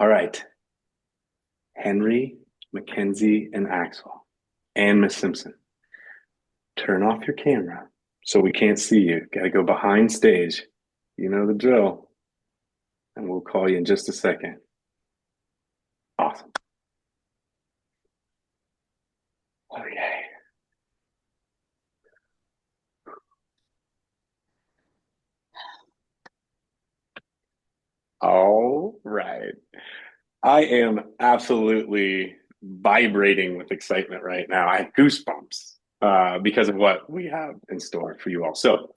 All right, Henry, Mackenzie, and Axel, and Miss Simpson. Turn off your camera so we can't see you. Got to go behind stage. You know the drill. And we'll call you in just a second. Awesome. Okay. All right. I am absolutely vibrating with excitement right now. I have goosebumps because of what we have in store for you all. So,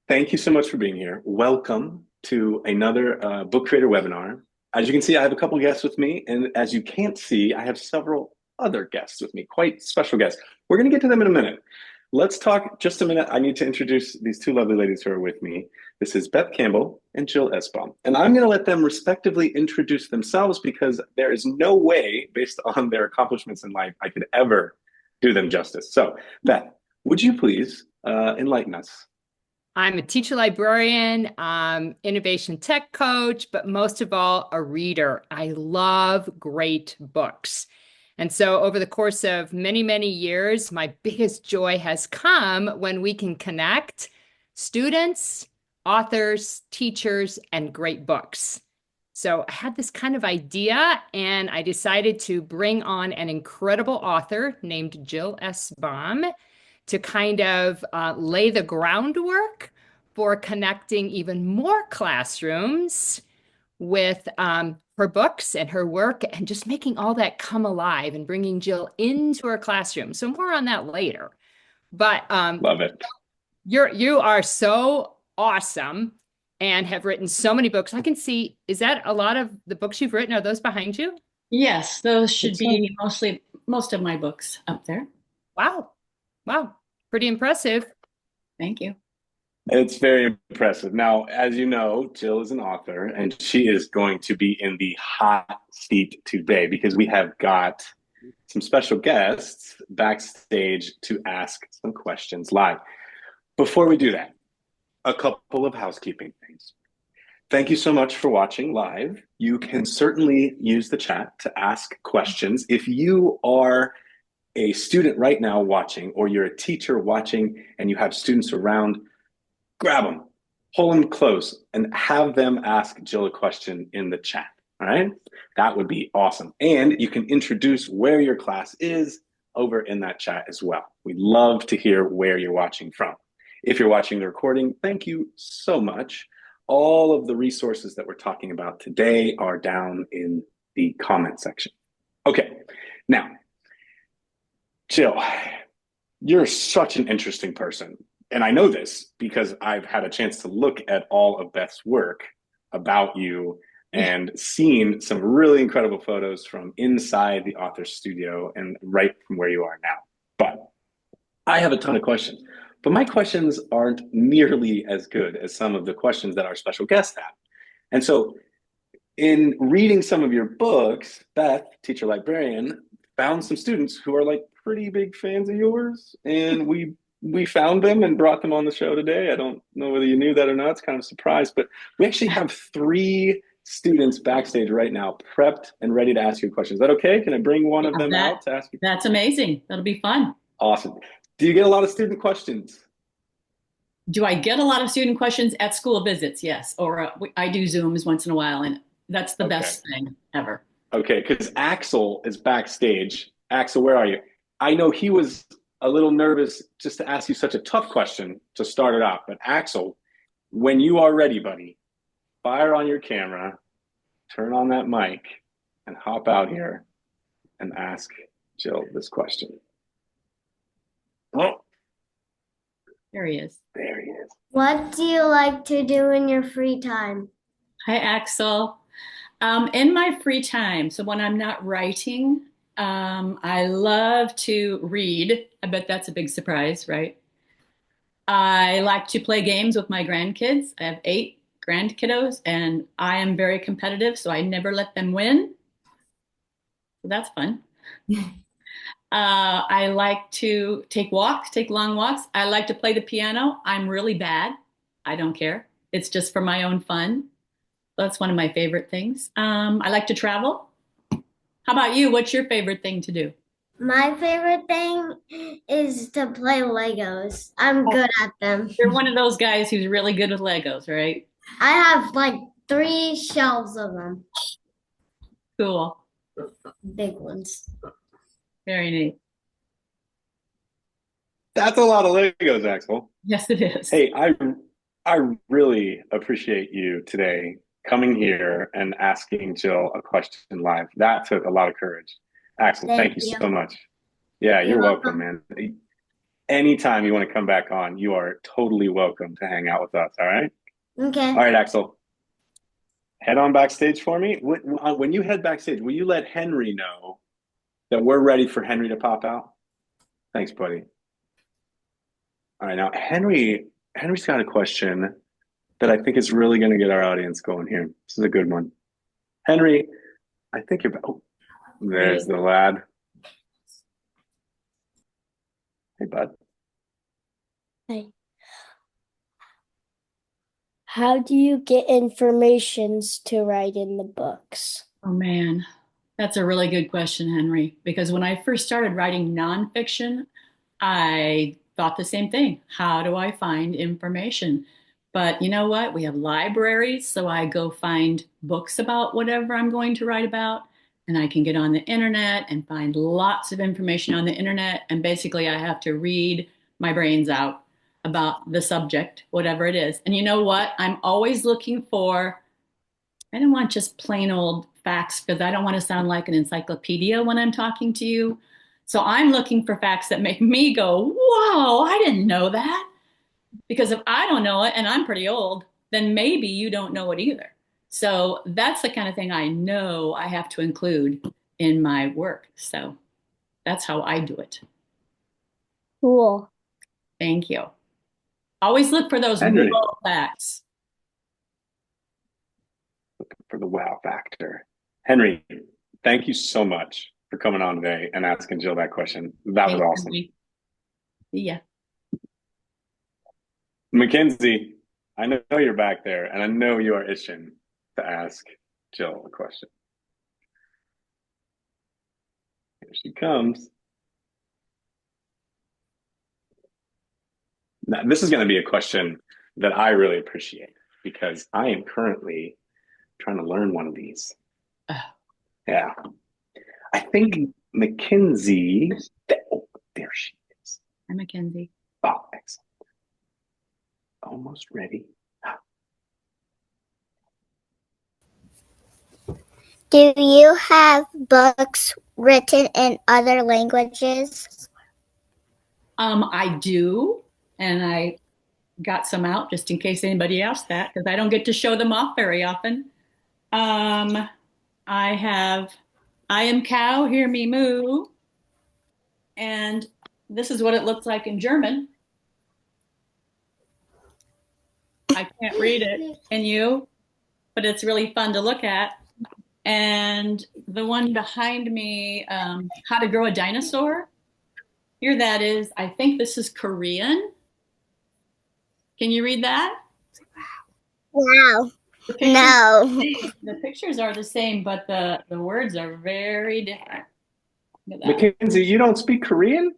thank you so much for being here. Welcome to another book creator webinar. As you can see, I have a couple guests with me, and as you can't see, I have several other guests with me, quite special guests. We're going to get to them in a minute. Let's talk just a minute. I need to introduce these two lovely ladies who are with me. This is Beth Campbell and Jill Esbaum. And I'm going to let them respectively introduce themselves because there is no way, based on their accomplishments in life, I could ever do them justice. So, Beth, would you please enlighten us? I'm a teacher librarian, innovation tech coach, but most of all, a reader. I love great books. And so, over the course of many, many years, my biggest joy has come when we can connect students, authors, teachers, and great books. So, I had this kind of idea, and I decided to bring on an incredible author named Jill Esbaum to kind of lay the groundwork for connecting even more classrooms with her books and her work and just making all that come alive and bringing Jill into her classroom. So more on that later. But Love it. you are so awesome and have written so many books. I can see, is that a lot of the books you've written? Are those behind you? Yes, those should It's fun. be most of my books up there. Wow. Wow. Pretty impressive. Thank you. It's very impressive. Now, as you know, Jill is an author, and she is going to be in the hot seat today because we have got some special guests backstage to ask some questions live. Before we do that, a couple of housekeeping things. Thank you so much for watching live. You can certainly use the chat to ask questions. If you are a student right now watching, or you're a teacher watching and you have students around, grab them, hold them close, and have them ask Jill a question in the chat. All right. That would be awesome. And you can introduce where your class is over in that chat as well. We'd love to hear where you're watching from. If you're watching the recording, thank you so much. All of the resources that we're talking about today are down in the comment section. Okay. Now, Jill, you're such an interesting person. And I know this because I've had a chance to look at all of Beth's work about you and seen some really incredible photos from inside the author's studio and right from where you are now. But I have a ton of questions, but my questions aren't nearly as good as some of the questions that our special guests have. And so, in reading some of your books, Beth, teacher librarian, found some students who are like pretty big fans of yours, and we found them and brought them on the show today. I don't know whether you knew that or not. It's kind of a surprise, but we actually have three students backstage right now, prepped and ready to ask you questions. Is that okay? Can I bring one Yeah, of them out to ask you? that's amazing. That'll be fun. Awesome. Do you get a lot of student questions? Do I get a lot of student questions at school visits? Yes. Or I do Zooms once in a while, and that's the Okay. best thing ever. Okay, because Axel is backstage. Axel, where are you? I know he was a little nervous just to ask you such a tough question to start it off. But Axel, when you are ready, buddy, fire on your camera, turn on that mic, and hop out here and ask Jill this question. Oh, There he is. there he is. What do you like to do in your free time? Hi, Axel. In my free time, so when I'm not writing, I love to read. I bet that's a big surprise, right? I like to play games with my grandkids. I have 8 grandkiddos, and I am very competitive, so I never let them win. So that's fun. I like to take walks, take long walks. I like to play the piano. I'm really bad. I don't care. It's just for my own fun. That's one of my favorite things. I like to travel. How about you? What's your favorite thing to do? My favorite thing is to play Legos. I'm Oh, good at them. you're one of those guys who's really good with Legos, right? I have like 3 shelves of them, Cool. big ones. Very neat. That's a lot of Legos, Axel. Yes, it is. Hey, I really appreciate you today coming here and asking Jill a question live. That took a lot of courage. Axel, Thank thank you you. so much. Yeah, You're you're welcome, welcome. man. Anytime you want to come back on, you are totally welcome to hang out with us. All right. Okay. All right, Axel. Head on backstage for me. When you head backstage, will you let Henry know that we're ready for Henry to pop out? Thanks, buddy. All right, now Henry's got a question that I think is really going to get our audience going here. This is a good one. Henry, I think you're. Oh, there's the lad. Hey, bud. Hi. How do you get informations to write in the books? Oh man, that's a really good question, Henry. Because when I first started writing nonfiction, I thought the same thing. How do I find information? But you know what? We have libraries, so I go find books about whatever I'm going to write about, and I can get on the internet and find lots of information on the internet. And basically, I have to read my brains out about the subject, whatever it is. And you know what? I'm always looking for, I don't want just plain old facts because I don't want to sound like an encyclopedia when I'm talking to you. So I'm looking for facts that make me go, whoa, I didn't know that. Because if I don't know it and I'm pretty old, then maybe you don't know it either. So that's the kind of thing I know I have to include in my work. So that's how I do it. Cool. Thank you. Always look for those Henry, whoa facts. for the wow factor. Henry, thank you so much for coming on today and asking Jill that question. That was Thanks, awesome. Henry. See ya. Mackenzie, I know you're back there, and I know you are itching to ask Jill a question. Here she comes. Now, this is going to be a question that I really appreciate because I am currently trying to learn one of these. Yeah. I think Mackenzie, oh, there she is. Hi, Mackenzie. Oh, excellent. Almost ready. Do you have books written in other languages? I do, and I got some out just in case anybody asked that because I don't get to show them off very often. Um, I have I Am Cow, Hear Me Moo, and this is what it looks like in German. I can't read it, can you? But it's really fun to look at. And the one behind me, How to Grow a Dinosaur. Here that is. I think this is Korean. Can you read that? Wow. The pictures, No. the pictures are the same, but the words are very different. Look at Mackenzie, you don't speak Korean?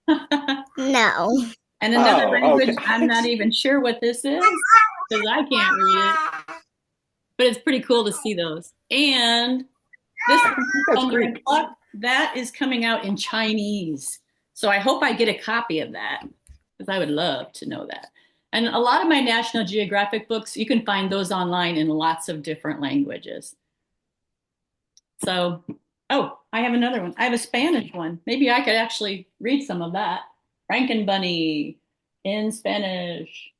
that. No. And another Oh, language, okay. I'm not even sure what this is because I can't read it. But it's pretty cool to see those. And this That's under Greek. a clock, that is coming out in Chinese. So I hope I get a copy of that because I would love to know that. And a lot of my National Geographic books, you can find those online in lots of different languages. So, oh, I have another one. I have a Spanish one. Maybe I could actually read some of that. Frankenbunny in Spanish.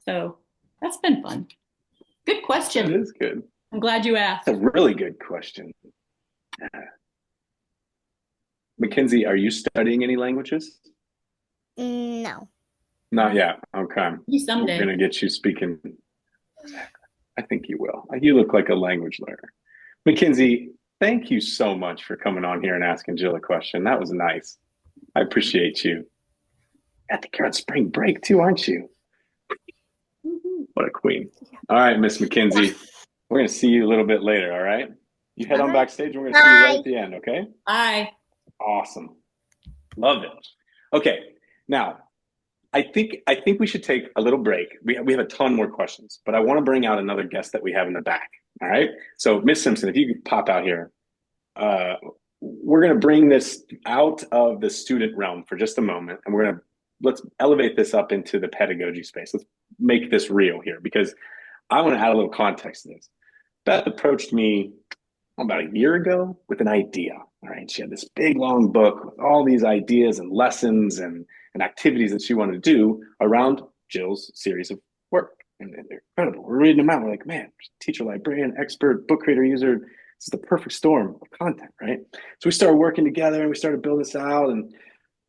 So that's been fun. Good That question. is good. I'm glad you asked. That's a really good question. Mackenzie, are you studying any languages? No. Not yet. Okay. Maybe We're someday. going to get you speaking. Exactly. I think you will. You look like a language learner. Mackenzie, thank you so much for coming on here and asking Jill a question. That was nice. I appreciate you. I think you're on spring break too, aren't you? Mhm. What a queen. All right, Miss Mackenzie. We're going to see you a little bit later, all right? You head All on right. backstage. We're going to see you right Bye. at the end, okay? Bye. Awesome. Love it. Okay. Now, I think we should take a little break. We have a ton more questions, but I want to bring out another guest that we have in the back. All right. So, Miss Simpson, if you could pop out here, uh, we're going to bring this out of the student realm for just a moment, and let's elevate this up into the pedagogy space. Let's make this real here because I want to add a little context to this. Beth approached me about a year ago with an idea. All right. She had this big long book with all these ideas and lessons and activities that she wanted to do around Jill's series of work. And they're incredible. We're reading them out. We're like, man, teacher, librarian, expert, book creator, user. This is the perfect storm of content, right? So we started working together and we started building this out. And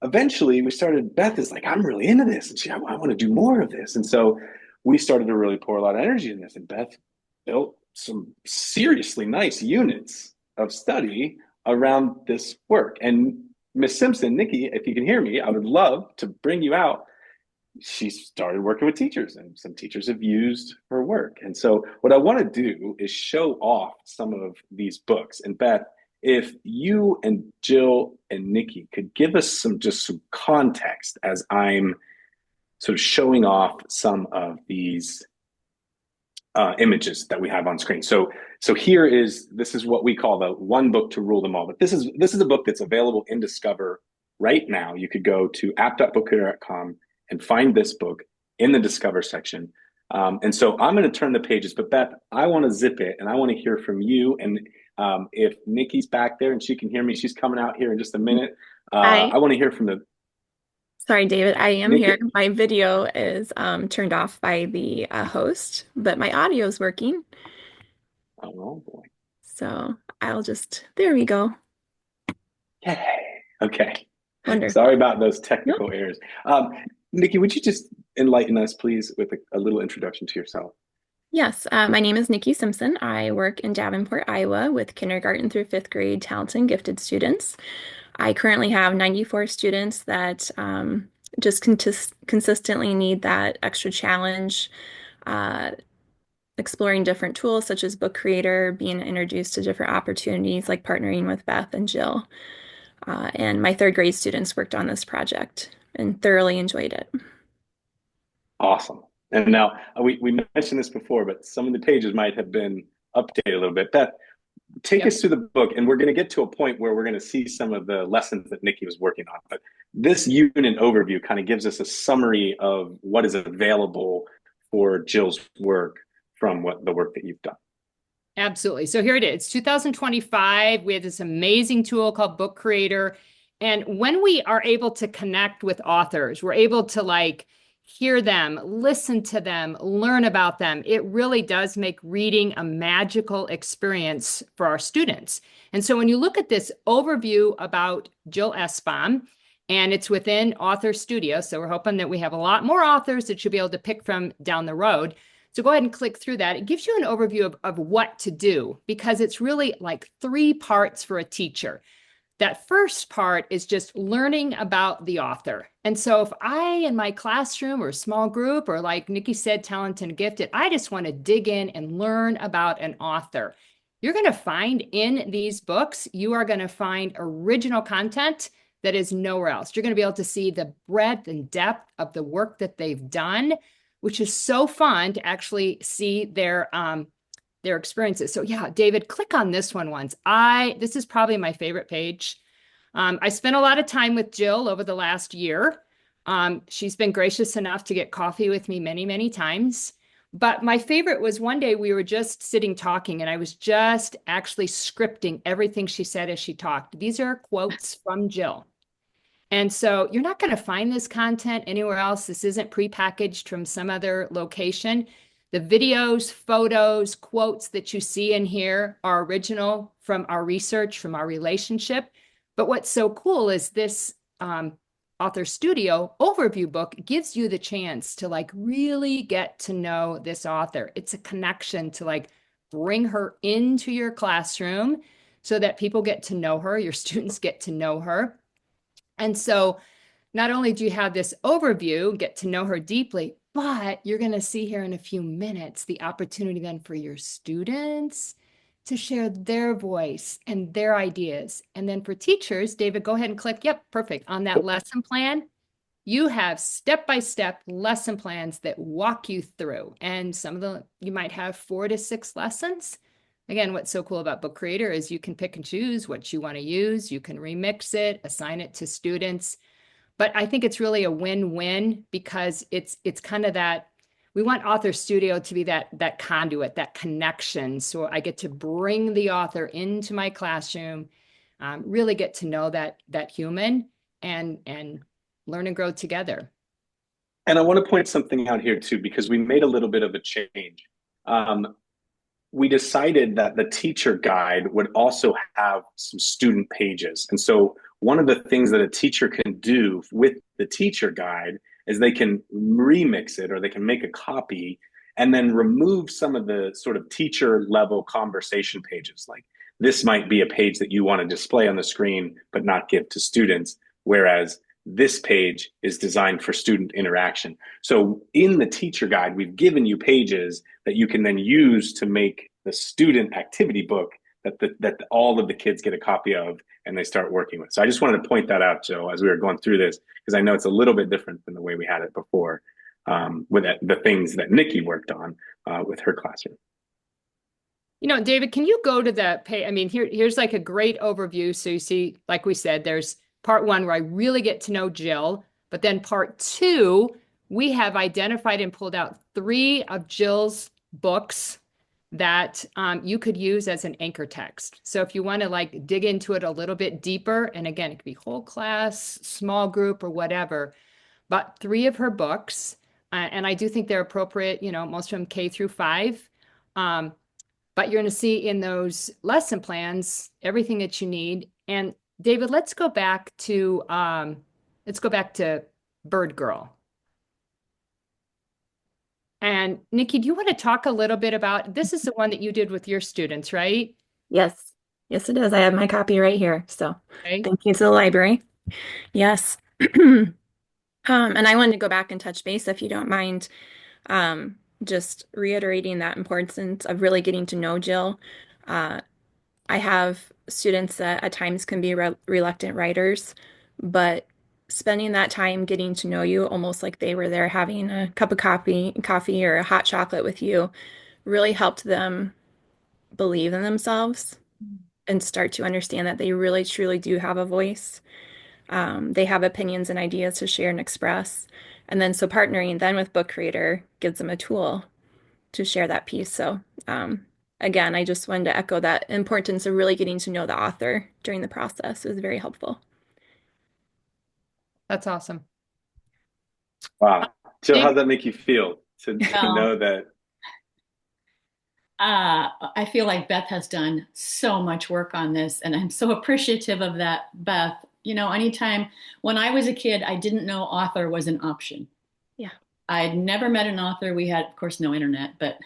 eventually we started, Beth is like, I'm really into this. And I want to do more of this. And so we started to really pour a lot of energy in this. And Beth built some seriously nice units of study around this work. And Miss Simpson, Nikki, if you can hear me, I would love to bring you out. She started working with teachers, and some teachers have used her work. And so, what I want to do is show off some of these books. And Beth, if you and Jill and Nikki could give us some context as I'm sort of showing off some of these images that we have on screen. So this is what we call the one book to rule them all. But this is a book that's available in Discover right now. You could go to app.bookcreator.com and find this book in the Discover section. And so I'm going to turn the pages, but Beth, I want to zip it and I want to hear from you. And if Nikki's back there and she can hear me, she's coming out here in just a minute. Hi. I want to hear from the Sorry, David, I am Nikki. here. My video is turned off by the host, but my audio is working. Oh boy. So there we go. Yay. Okay. Wonderful. Sorry about those technical errors. Nikki, would you just enlighten us, please, with a little introduction to yourself? Yes, my name is Nikki Simpson. I work in Davenport, Iowa with kindergarten through fifth grade talented and gifted students. I currently have 94 students that just consistently need that extra challenge, exploring different tools such as Book Creator, being introduced to different opportunities like partnering with Beth and Jill. And my third grade students worked on this project and thoroughly enjoyed it. Awesome. And now we mentioned this before, but some of the pages might have been updated a little bit. Beth, take us through the book, and we're going to get to a point where we're going to see some of the lessons that Nikki was working on. But this unit overview kind of gives us a summary of what is available for Jill's work from the work that you've done. Absolutely. So here it is, 2025. We have this amazing tool called Book Creator. And when we are able to connect with authors, we're able to hear them, listen to them, learn about them. It really does make reading a magical experience for our students. And so when you look at this overview about Jill Esbaum, and it's within Author Studio, so we're hoping that we have a lot more authors that you'll be able to pick from down the road. So go ahead and click through that. It gives you an overview of what to do, because it's really like 3 parts for a teacher. That first part is just learning about the author. And so if I, in my classroom or small group, or like Nikki said, talented and gifted, I just want to dig in and learn about an author. You're going to find in these books, you are going to find original content that is nowhere else. You're going to be able to see the breadth and depth of the work that they've done, which is so fun to actually see their experiences. So yeah, David, click on this one once. This is probably my favorite page. I spent a lot of time with Jill over the last year. She's been gracious enough to get coffee with me many, many times. But my favorite was one day we were just sitting talking, and I was just actually scripting everything she said as she talked. These are quotes from Jill. And so you're not going to find this content anywhere else. This isn't prepackaged from some other location. The videos, photos, quotes that you see in here are original from our research, from our relationship. But what's so cool is this Author Studio overview book gives you the chance to really get to know this author. It's a connection to bring her into your classroom so that people get to know her, your students get to know her. And so not only do you have this overview, get to know her deeply, But you're going to see here in a few minutes the opportunity then for your students to share their voice and their ideas. And then for teachers, David, go ahead and click. Yep, perfect. On that lesson plan, you have step-by-step lesson plans that walk you through. And some of them, you might have 4 to 6 lessons. Again, what's so cool about Book Creator is you can pick and choose what you want to use. You can remix it, assign it to students. But I think it's really a win-win because it's kind of that we want Author Studio to be that conduit, that connection. So I get to bring the author into my classroom, really get to know that human and learn and grow together. And I want to point something out here too, because we made a little bit of a change. We decided that the teacher guide would also have some student pages. And so one of the things that a teacher can do with the teacher guide is they can remix it or they can make a copy and then remove some of the sort of teacher level conversation pages. Like this might be a page that you want to display on the screen, but not give to students. Whereas this page is designed for student interaction. So in the teacher guide, we've given you pages that you can then use to make the student activity book that all of the kids get a copy of and they start working with. So I just wanted to point that out, Joe, as we were going through this, because I know it's a little bit different than the way we had it before with the things that Nikki worked on with her classroom. You know, David, can you go to the page? I mean, here's like a great overview. So you see, like we said, there's part 1 where I really get to know Jill, but then part 2, we have identified and pulled out 3 of Jill's books that you could use as an anchor text. So if you want to like dig into it a little bit deeper, and again, it could be whole class, small group, or whatever, but 3 of her books, and I do think they're appropriate, you know, most of them K through 5. But you're going to see in those lesson plans everything that you need. And David, let's go back to Bird Girl. And Nikki, do you want to talk a little bit about this? Is the one that you did with your students, right? Yes. Yes, it is. I have my copy right here. So Okay. thank you to the library. Yes. And I wanted to go back and touch base, if you don't mind, just reiterating that importance of really getting to know Jill. I have students that at times can be reluctant writers, but spending that time getting to know you, almost like they were there having a cup of coffee or a hot chocolate with you, really helped them believe in themselves and start to understand that they really truly do have a voice. They have opinions and ideas to share and express. And then so partnering then with Book Creator gives them a tool to share that piece. So again, I just wanted to echo that importance of really getting to know the author during the process. It was very helpful. That's awesome. Wow. Jill, Dave? how's that make you feel to know that? I feel like Beth has done so much work on this, and I'm so appreciative of that, Beth. You know, anytime when I was a kid, I didn't know author was an option. Yeah. I had never met an author. We had, of course, no internet, but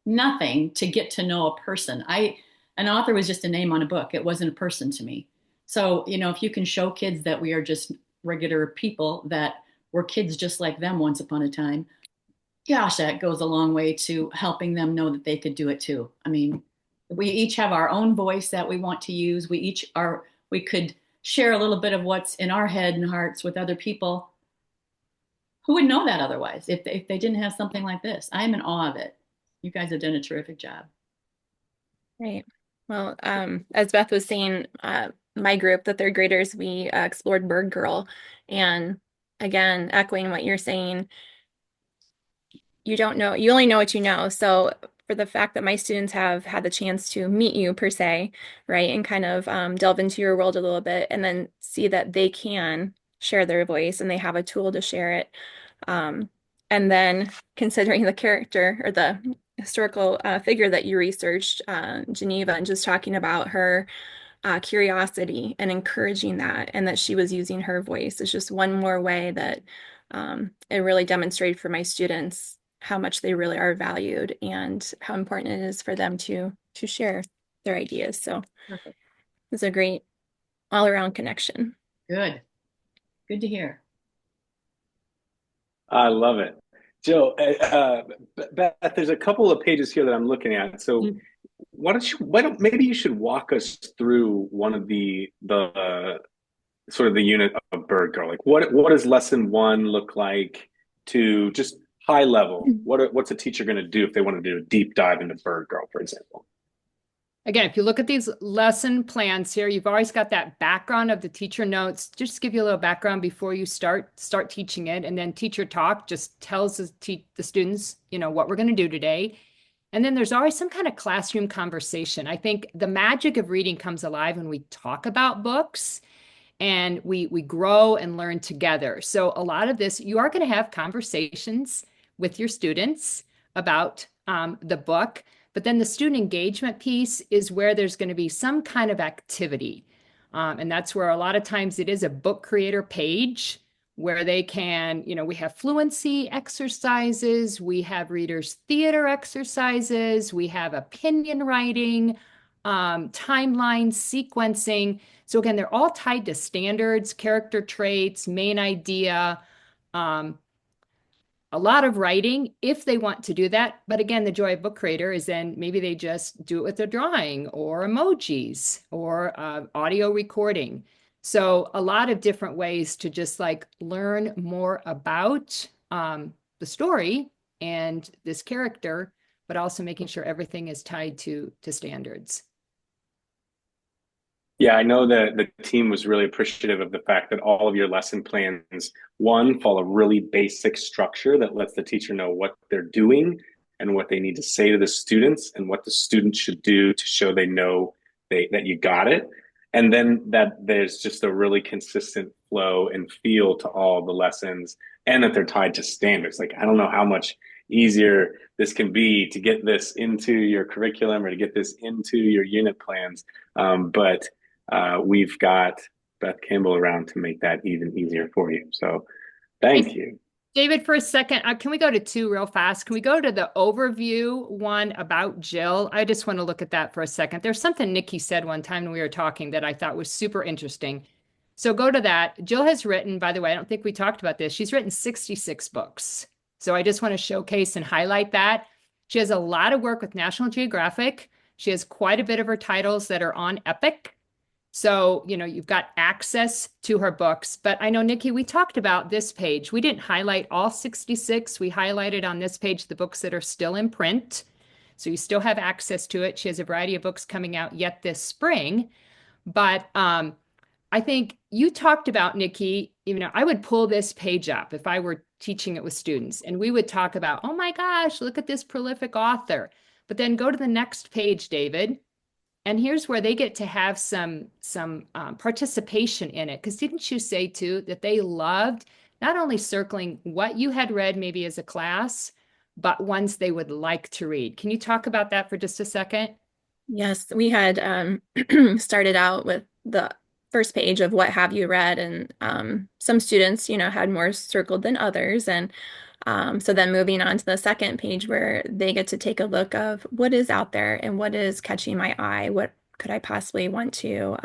nothing to get to know a person. An author was just a name on a book. It wasn't a person to me. So, you know, if you can show kids that we are just regular people, that were kids just like them once upon a time, gosh, that goes a long way to helping them know that they could do it too. I mean, we each have our own voice that we want to use. We could share a little bit of what's in our head and hearts with other people. Who would know that otherwise if they didn't have something like this? I'm in awe of it. You guys have done a terrific job. Right. Well, as Beth was saying, my group, the third graders, we explored Bird Girl. And again, echoing what you're saying, you only know what you know. So for the fact that my students have had the chance to meet you per se, right, and kind of delve into your world a little bit and then see that they can share their voice and they have a tool to share it. And then considering the character or the historical figure that you researched, Geneva, and just talking about her curiosity and encouraging that, and that she was using her voice is just one more way that it really demonstrated for my students how much they really are valued and how important it is for them to share their ideas. So it's a great all-around connection. Good to hear. I love it. Jill, Beth, there's a couple of pages here that I'm looking at. So why don't maybe you should walk us through one of the sort of the unit of Bird Girl. Like what does lesson one look like to just high level? What's a teacher going to do if they want to do a deep dive into Bird Girl, for example? Again, if you look at these lesson plans here, you've always got that background of the teacher notes. Just give you a little background before you start teaching it. And then teacher talk just tells the students, what we're going to do today. And then there's always some kind of classroom conversation. I think the magic of reading comes alive when we talk about books and we grow and learn together. So a lot of this, you are going to have conversations with your students about the book. But then the student engagement piece is where there's going to be some kind of activity. And that's where a lot of times it is a book creator page where they can, we have fluency exercises, we have readers theater exercises, we have opinion writing, timeline sequencing. So again, they're all tied to standards, character traits, main idea, a lot of writing if they want to do that. But again, the joy of book creator is then maybe they just do it with a drawing or emojis or audio recording. So a lot of different ways to just like learn more about the story and this character, but also making sure everything is tied to standards. Yeah, I know that the team was really appreciative of the fact that all of your lesson plans, one, follow really basic structure that lets the teacher know what they're doing and what they need to say to the students and what the students should do to show they know that you got it. And then that there's just a really consistent flow and feel to all the lessons and that they're tied to standards. Like, I don't know how much easier this can be to get this into your curriculum or to get this into your unit plans. But we've got Beth Campbell around to make that even easier for you. So thank you. David, for a second, can we go to two real fast? Can we go to the overview one about Jill? I just want to look at that for a second. There's something Nikki said one time when we were talking that I thought was super interesting. So go to that. Jill has written, by the way, I don't think we talked about this. She's written 66 books. So I just want to showcase and highlight that. She has a lot of work with National Geographic. She has quite a bit of her titles that are on Epic. So, you've got access to her books. But I know, Nikki, we talked about this page. We didn't highlight all 66. We highlighted on this page the books that are still in print. So you still have access to it. She has a variety of books coming out yet this spring. But I think you talked about, Nikki, I would pull this page up if I were teaching it with students. And we would talk about, oh my gosh, look at this prolific author. But then go to the next page, David. And here's where they get to have some participation in it. Because didn't you say, too, that they loved not only circling what you had read maybe as a class, but ones they would like to read? Can you talk about that for just a second? Yes, we had started out with the first page of what have you read, and some students, had more circled than others. And so then moving on to the second page where they get to take a look of what is out there and what is catching my eye, what could I possibly want to,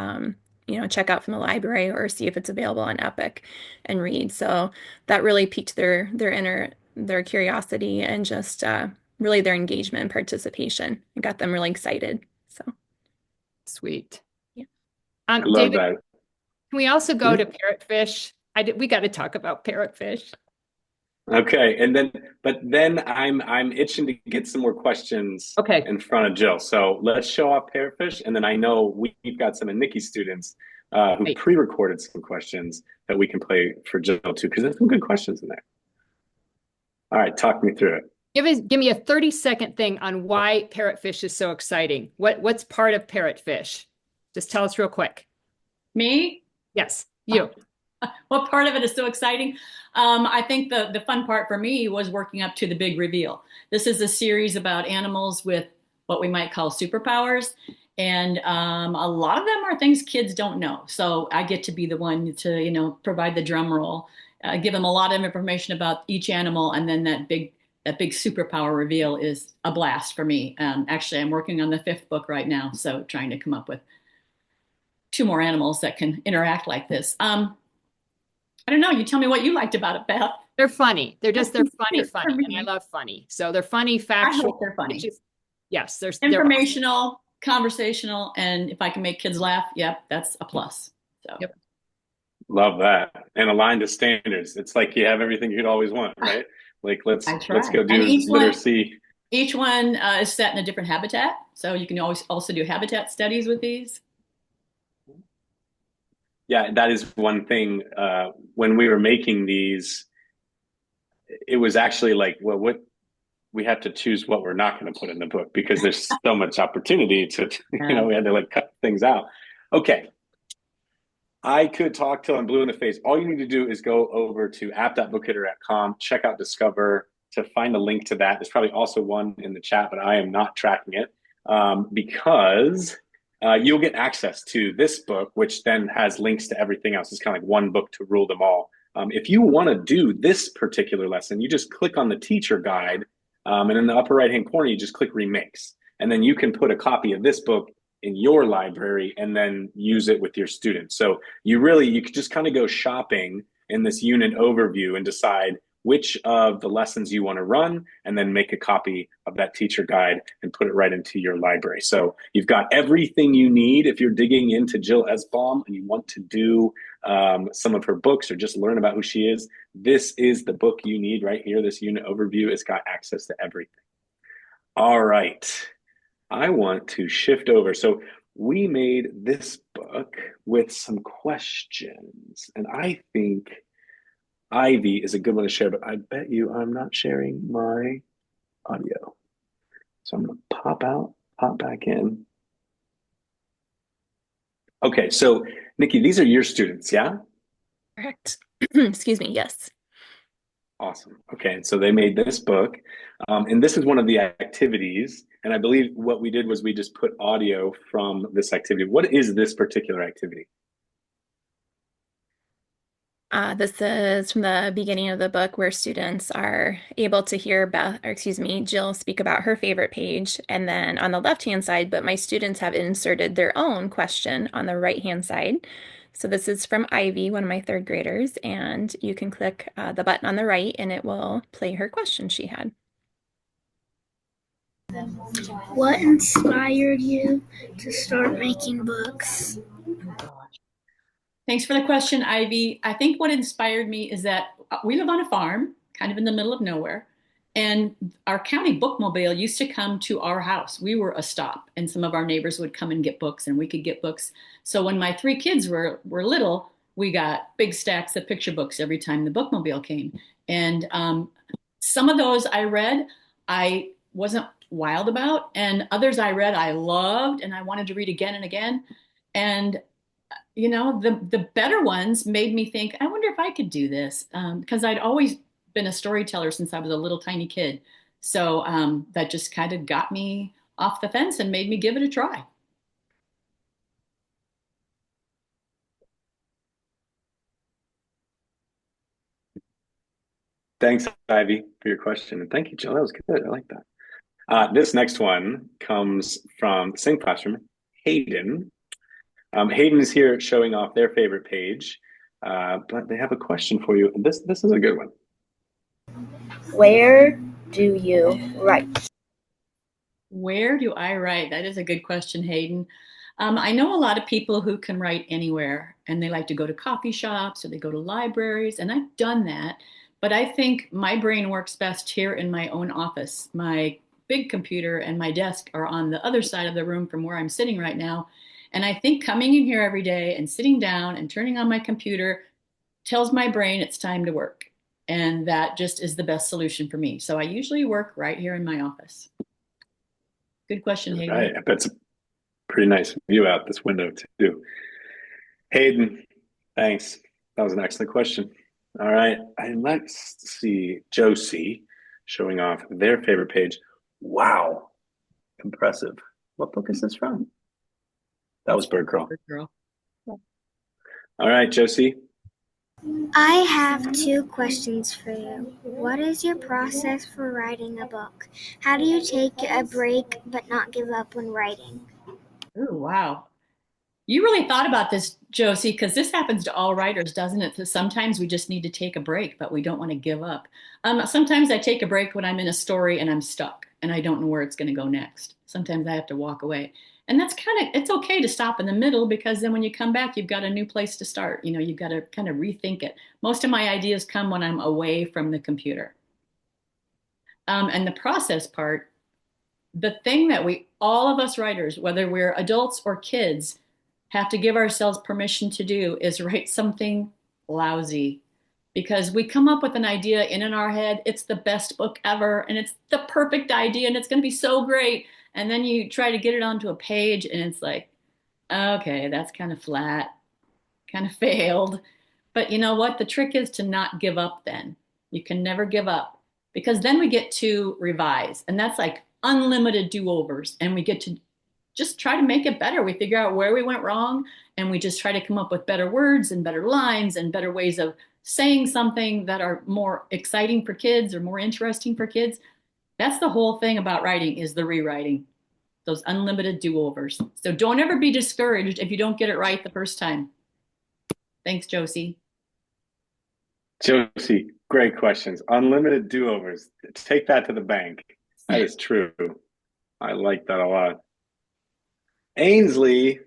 check out from the library or see if it's available on Epic and read. So that really piqued their curiosity and just really their engagement and participation and got them really excited. So sweet. Yeah. I love David, that. can we also go to parrotfish? We got to talk about parrotfish. Okay, but then I'm itching to get some more questions Okay. in front of Jill. So let's show off Parrotfish, and then I know we've got some of Nikki's students who Right. pre-recorded some questions that we can play for Jill too, because there's some good questions in there. All right, talk me through it. Give me a 30-second thing on why parrotfish is so exciting. What's part of parrotfish? Just tell us real quick. Me? Yes, you. What part of it is so exciting? I think the fun part for me was working up to the big reveal. This is a series about animals with what we might call superpowers. And a lot of them are things kids don't know. So I get to be the one to, provide the drum roll, give them a lot of information about each animal. And then that big superpower reveal is a blast for me. Actually, I'm working on the 5th book right now. So trying to come up with 2 more animals that can interact like this. I don't know. You tell me what you liked about it, Beth. They're funny. They're funny, For funny. And I me, love funny. So they're funny, I factual. hope they're funny. Yes, they're awesome. Informational, conversational, and if I can make kids laugh, yep, that's a plus. So Yep. Love that. And aligned to standards. It's like you have everything you'd always want, right? Like I let's try. go And do literacy. each one is set in a different habitat. So you can always also do habitat studies with these. Yeah, that is one thing. When we were making these, it was actually like, well, what we have to choose what we're not going to put in the book because there's so much opportunity to, we had to like cut things out. Okay. I could talk till I'm blue in the face. All you need to do is go over to app.bookhitter.com, check out Discover to find a link to that. There's probably also one in the chat, but I am not tracking it because you'll get access to this book, which then has links to everything else. It's kind of like one book to rule them all. If you want to do this particular lesson, you just click on the teacher guide, and in the upper right-hand corner, you just click Remix. And then you can put a copy of this book in your library and then use it with your students. So you could just kind of go shopping in this unit overview and decide which of the lessons you want to run and then make a copy of that teacher guide and put it right into your library. So you've got everything you need if you're digging into Jill Esbaum and you want to do some of her books or just learn about who she is. This is the book you need right here. This unit overview has got access to everything. All right. I want to shift over. So we made this book with some questions, and I think Ivy is a good one to share, but I bet you I'm not sharing my audio. So I'm going to pop out, pop back in. Okay, so Nikki, these are your students, yeah? Correct. Excuse me. Yes. Awesome. Okay, and so they made this book, and this is one of the activities. And I believe what we did was we just put audio from this activity. What is this particular activity? This is from the beginning of the book where students are able to hear Jill speak about her favorite page. And then on the left-hand side, but my students have inserted their own question on the right-hand side. So this is from Ivy, one of my third graders, and you can click the button on the right and it will play her question she had. What inspired you to start making books? Thanks for the question, Ivy. I think what inspired me is that we live on a farm, kind of in the middle of nowhere, and our county bookmobile used to come to our house. We were a stop, and some of our neighbors would come and get books, and we could get books. So when my three kids were little, we got big stacks of picture books every time the bookmobile came. And some of those I read, I wasn't wild about, and others I read I loved, and I wanted to read again and again. And the better ones made me think, I wonder if I could do this, because I'd always been a storyteller since I was a little tiny kid. So that just kind of got me off the fence and made me give it a try. Thanks, Ivy, for your question. And thank you, Jill. That was good. I like that. This next one comes from the same classroom, Hayden. Hayden is here showing off their favorite page, but they have a question for you. And this is a good one. Where do you write? Where do I write? That is a good question, Hayden. I know a lot of people who can write anywhere, and they like to go to coffee shops or they go to libraries, and I've done that. But I think my brain works best here in my own office. My big computer and my desk are on the other side of the room from where I'm sitting right now. And I think coming in here every day and sitting down and turning on my computer tells my brain it's time to work. And that just is the best solution for me. So I usually work right here in my office. Good question, Hayden. Right. That's a pretty nice view out this window, too. Hayden, thanks. That was an excellent question. All right. And let's see Josie showing off their favorite page. Wow. Impressive. What book is this from? That was Bird Girl. Bird Girl. All right, Josie. I have two questions for you. What is your process for writing a book? How do you take a break but not give up when writing? Oh, wow. You really thought about this, Josie, because this happens to all writers, doesn't it? That sometimes we just need to take a break, but we don't want to give up. Sometimes I take a break when I'm in a story and I'm stuck and I don't know where it's going to go next. Sometimes I have to walk away. And that's it's okay to stop in the middle because then when you come back, you've got a new place to start. You know, you've got to kind of rethink it. Most of my ideas come when I'm away from the computer. And the process part, the thing that all of us writers, whether we're adults or kids, have to give ourselves permission to do is write something lousy because we come up with an idea in our head. It's the best book ever and it's the perfect idea and it's going to be so great. And then you try to get it onto a page and it's like, okay, that's kind of flat, kind of failed. But you know what? The trick is to not give up then. You can never give up because then we get to revise and that's like unlimited do-overs and we get to just try to make it better. We figure out where we went wrong and we just try to come up with better words and better lines and better ways of saying something that are more exciting for kids or more interesting for kids. That's the whole thing about writing is the rewriting, those unlimited do-overs. So don't ever be discouraged if you don't get it right the first time. Thanks, Josie. Josie, great questions. Unlimited do-overs. Take that to the bank. That is true. I like that a lot. Ainsley,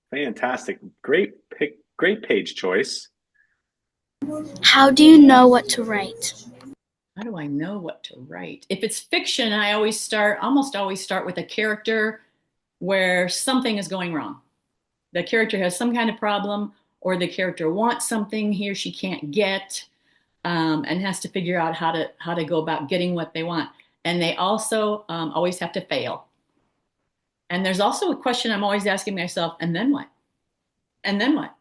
fantastic. Great pick, great page choice. How do you know what to write? How do I know what to write? If it's fiction, I almost always start with a character where something is going wrong. The character has some kind of problem, or the character wants something he or she can't get, and has to figure out how to go about getting what they want. And they also always have to fail. And there's also a question I'm always asking myself, and then what? And then what?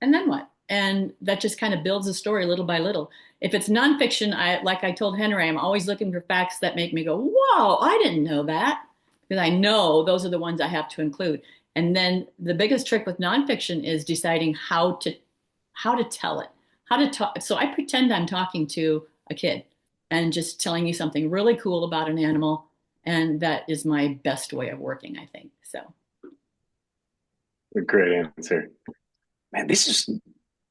And then what? And that just kind of builds a story little by little. If it's nonfiction, like I told Henry, I'm always looking for facts that make me go, whoa, I didn't know that. Because I know those are the ones I have to include. And then the biggest trick with nonfiction is deciding how to tell it, how to talk. So I pretend I'm talking to a kid and just telling you something really cool about an animal. And that is my best way of working, I think. So. A great answer. Man, this is,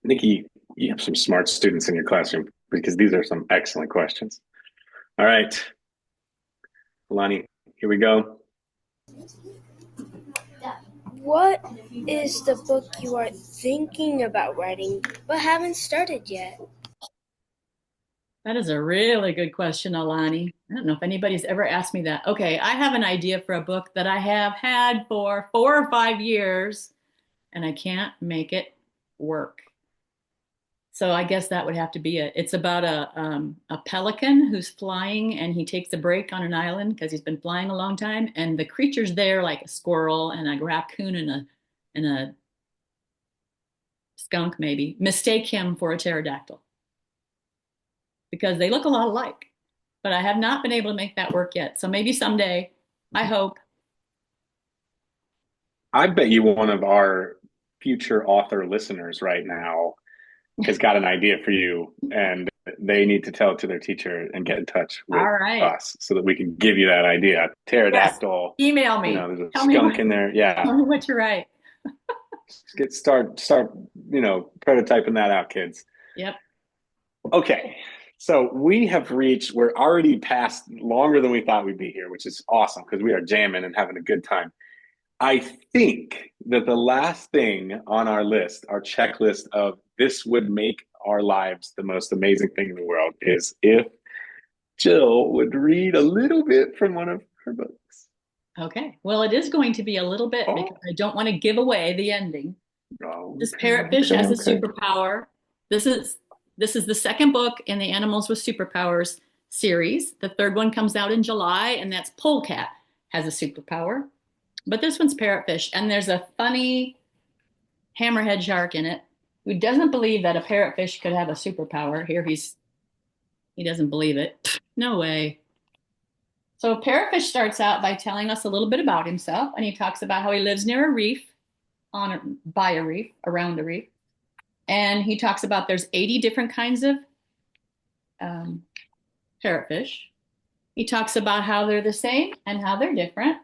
Nikki, you have some smart students in your classroom because these are some excellent questions. All right. Alani, here we go. What is the book you are thinking about writing but haven't started yet? That is a really good question, Alani. I don't know if anybody's ever asked me that. Okay, I have an idea for a book that I have had for 4 or 5 years, and I can't make it work. So I guess that would have to be it. It's about a pelican who's flying, and he takes a break on an island because he's been flying a long time, and the creatures there, like a squirrel and a raccoon and a skunk, maybe, mistake him for a pterodactyl because they look a lot alike. But I have not been able to make that work yet. So maybe someday, I hope. I bet you one of our future author listeners right now has got an idea for you and they need to tell it to their teacher and get in touch with us so that we can give you that idea. Pterodactyl. Yes. Email me. You know, there's a Tell skunk in there. Yeah. Tell me what you write. Start, prototyping that out, kids. Yep. Okay. So we're already past longer than we thought we'd be here, which is awesome because we are jamming and having a good time. I think that the last thing on our list, our checklist of this would make our lives the most amazing thing in the world, is if Jill would read a little bit from one of her books. Okay. Well, it is going to be a little bit because I don't want to give away the ending. This parrotfish has a superpower. This is the second book in the Animals with Superpowers series. The third one comes out in July, and that's Polecat has a superpower. But this one's parrotfish, and there's a funny hammerhead shark in it who doesn't believe that a parrotfish could have a superpower. Here he doesn't believe it. No way. So parrotfish starts out by telling us a little bit about himself, and he talks about how he lives near a reef, by a reef, around a reef. And he talks about there's 80 different kinds of parrotfish. He talks about how they're the same and how they're different.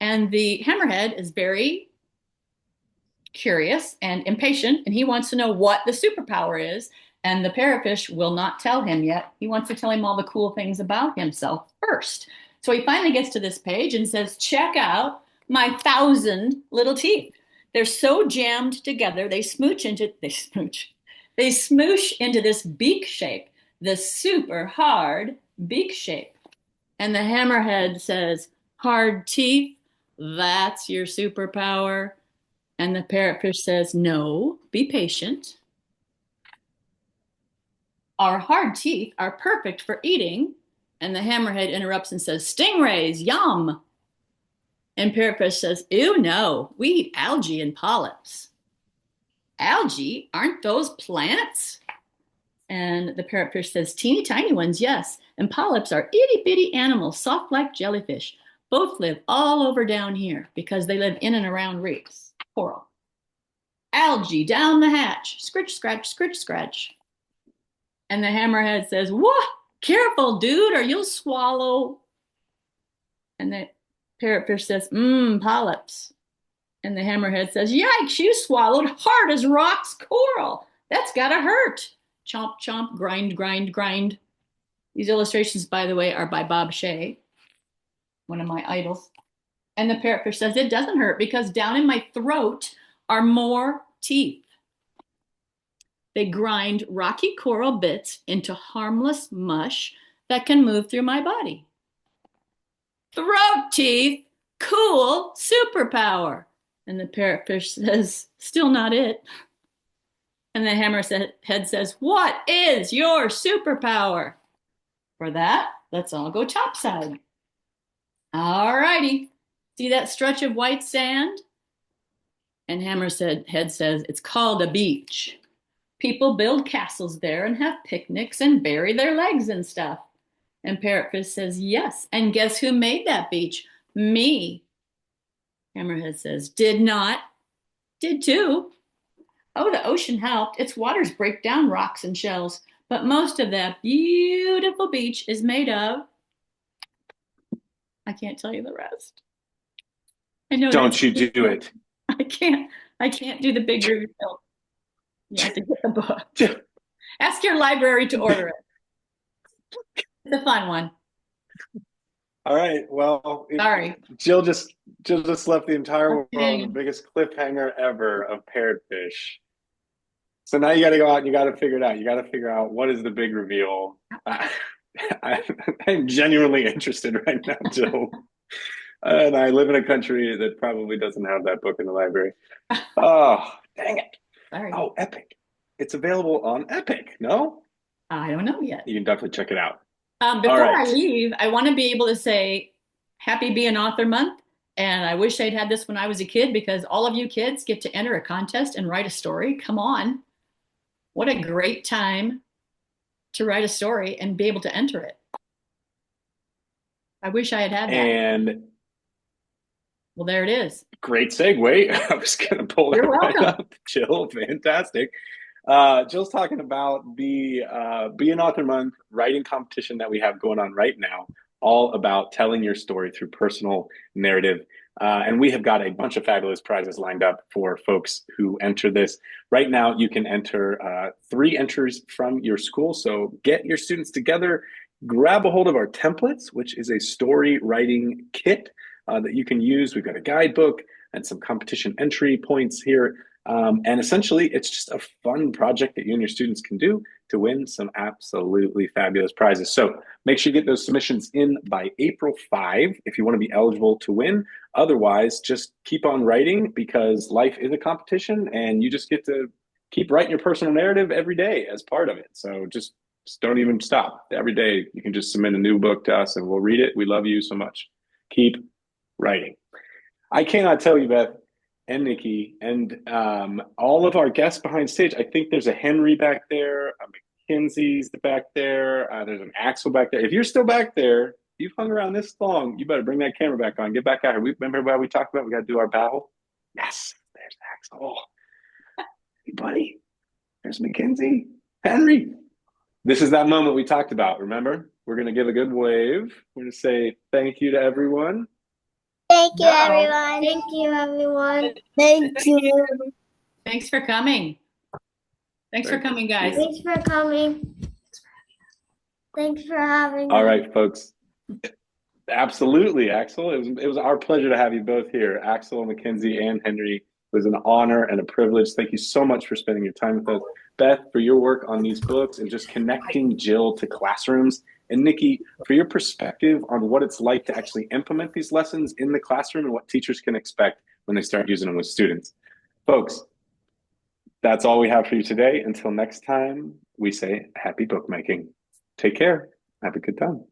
And the hammerhead is very curious and impatient, and he wants to know what the superpower is. And the parrotfish will not tell him yet. He wants to tell him all the cool things about himself first. So he finally gets to this page and says, check out my 1,000 little teeth. They're so jammed together, they smoosh into this beak shape, the super hard beak shape. And the hammerhead says, hard teeth, that's your superpower. And the parrotfish says, no, be patient. Our hard teeth are perfect for eating. And the hammerhead interrupts and says, stingrays, yum. And parrotfish says, ew, no, we eat algae and polyps. Algae? Aren't those plants? And the parrotfish says, teeny tiny ones, yes. And polyps are itty bitty animals, soft like jellyfish. Both live all over down here because they live in and around reefs. Coral. Algae down the hatch. Scritch, scratch, scritch, scratch. And the hammerhead says, what? Careful, dude, or you'll swallow. And the parrotfish says, polyps. And the hammerhead says, yikes, you swallowed hard as rocks coral. That's gotta hurt. Chomp, chomp, grind, grind, grind. These illustrations, by the way, are by Bob Shea, one of my idols. And the parrotfish says, it doesn't hurt because down in my throat are more teeth. They grind rocky coral bits into harmless mush that can move through my body. Throat teeth, cool superpower. And the parrotfish says, still not it. And the hammerhead says, what is your superpower? For that, let's all go topside. All righty. See that stretch of white sand? And hammerhead says, it's called a beach. People build castles there and have picnics and bury their legs and stuff. And parrotfish says, yes. And guess who made that beach? Me. Hammerhead says, did not. Did too. Oh, the ocean helped. Its waters break down rocks and shells. But most of that beautiful beach is made of, I can't tell you the rest. I know. Don't you do it. I can't do the big reveal. You have to get the book. Ask your library to order it. It's a fun one. All right. Well, sorry. Jill just left the entire world the biggest cliffhanger ever of parrotfish. So now you got to go out and you got to figure it out. You got to figure out what is the big reveal. I'm genuinely interested right now, Jill. And I live in a country that probably doesn't have that book in the library. Oh, dang it. Sorry. Oh, Epic. It's available on Epic, no? I don't know yet. You can definitely check it out. Before I leave, I want to be able to say Happy Be an Author Month. And I wish I'd had this when I was a kid because all of you kids get to enter a contest and write a story. Come on. What a great time to write a story and be able to enter it. I wish I had had that. And well, there it is. Great segue. I was going to pull it right up. Jill, fantastic. Jill's talking about the Be an Author Month writing competition that we have going on right now, all about telling your story through personal narrative. And we have got a bunch of fabulous prizes lined up for folks who enter this. Right now, you can enter 3 entries from your school. So get your students together, grab a hold of our templates, which is a story writing kit that you can use. We've got a guidebook and some competition entry points here. And essentially, it's just a fun project that you and your students can do to win some absolutely fabulous prizes. So make sure you get those submissions in by April 5 if you want to be eligible to win. Otherwise, just keep on writing because life is a competition and you just get to keep writing your personal narrative every day as part of it. So just don't even stop. Every day you can just submit a new book to us and we'll read it. We love you so much. Keep writing. I cannot tell you, Beth and Nikki, and all of our guests behind stage. I think there's a Henry back there, a McKinsey's back there, there's an Axel back there. If you're still back there, you've hung around this long, you better bring that camera back on. Get back out here. Remember what we talked about? We got to do our battle. Yes, there's Axel. Hey, buddy, there's McKinsey. Henry. This is that moment we talked about, remember? We're going to give a good wave. We're going to say thank you to everyone. Thank you, No. everyone. Thank you, everyone. Thank you. Thanks for coming. Thanks for coming, guys. Thanks for coming. Thanks for having All me. right, folks. Absolutely, Axel. It was our pleasure to have you both here, Axel, Mackenzie, and Henry. It was an honor and a privilege. Thank you so much for spending your time with us. Beth, for your work on these books and just connecting Jill to classrooms. And Nikki, for your perspective on what it's like to actually implement these lessons in the classroom and what teachers can expect when they start using them with students. Folks, that's all we have for you today. Until next time, we say happy bookmaking. Take care. Have a good time.